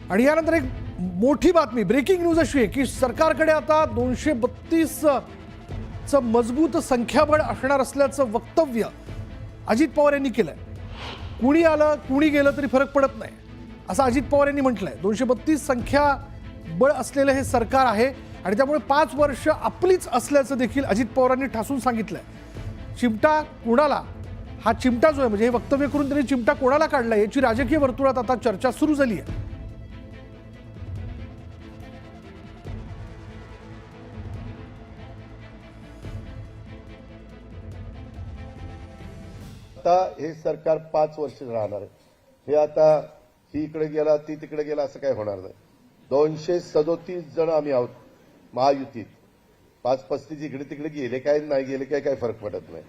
आणि यानंतर एक मोठी बातमी, ब्रेकिंग न्यूज अशी आहे की सरकारकडे आता 232 चं मजबूत संख्याबळ असणार असल्याचं वक्तव्य अजित पवार यांनी केलंय. कुणी आलं कुणी गेलं तरी फरक पडत नाही असं अजित पवार यांनी म्हटलंय. 232 संख्याबळ असलेलं हे सरकार आहे आणि त्यामुळे 5 वर्ष आपलीच असल्याचं देखील अजित पवारांनी ठासून सांगितलंय. चिमटा कुणाला, हा चिमटा जो आहे म्हणजे हे वक्तव्य करून त्यांनी चिमटा कोणाला काढला याची राजकीय वर्तुळात आता चर्चा सुरू झाली आहे. आता हे सरकार 5 वर्ष राहणार आहे. हे आता ही इकडे गेला ती तिकडे गेला असं काही होणार नाही. 237 जण आम्ही आहोत महायुतीत. 5-35 इकडे तिकडे गेले काय नाही गेले काय फरक पडत नाही.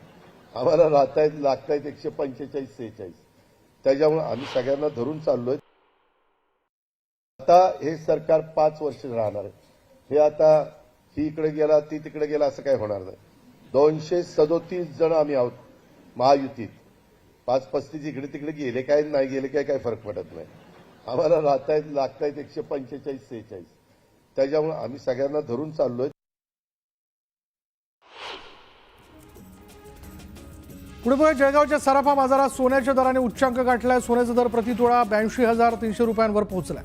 आम्हाला लागतायत 145-46. त्याच्यामुळे आम्ही सगळ्यांना धरून चाललोय. आता हे सरकार 5 वर्ष राहणार आहे. हे आता ही इकडे गेला ती तिकडे गेला असं काही होणार नाही. 237 जण आम्ही आहोत महायुतीत. 5-35 इकडे तिकडे गेले काय नाही गेले काय फरक पडत नाही. आम्हाला लागतायत 145-46. त्याच्यामुळे आम्ही सगळ्यांना धरून चाललोय. पुढे बघा, जळगावच्या सराफा बाजारात सोन्याच्या दराने उच्चांक गाठलाय. सोन्याचा दर प्रति तोळा 82,300 रुपयांवर पोहोचलाय.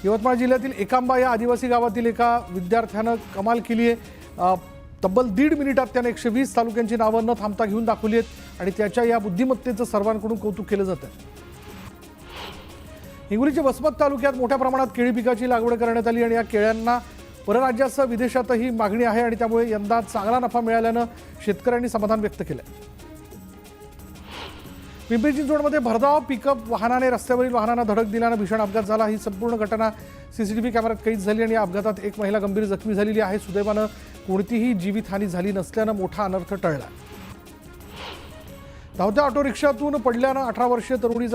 यवतमाळ जिल्ह्यातील एकांबा या आदिवासी गावातील एका विद्यार्थ्यानं कमाल केली आहे. तब्बल 1.5 मिनिटात त्याने 120 तालुक्यांची नावं न थांबता घेऊन दाखवली आहेत आणि त्याच्या या बुद्धिमत्तेचं सर्वांकडून कौतुक केलं जातं. हिंगोलीच्या वसमत तालुक्यात मोठ्या प्रमाणात केळी पिकाची लागवड करण्यात आली आणि या केळ्यांना परराज्यासह विदेशातही मागणी आहे आणि त्यामुळे यंदा चांगला नफा मिळाल्यानं शेतकऱ्यांनी समाधान व्यक्त केलं. पिंपरी चिंचवडमध्ये भरधाव पिकअप वाहनाने रस्त्यावरील वाहनांना धडक दिल्यानं भीषण अपघात झाला. ही संपूर्ण घटना सीसीटीव्ही कॅमेऱ्यात कैद झाली आणि या अपघातात एक महिला गंभीर जखमी झालेली आहे. सुदैवानं कोणतीही जीवितहानी झाली नसल्यानं मोठा अनर्थ टळला. धावत्या ऑटो रिक्षातून पडल्यानं 18 वर्षीय तरुणीचा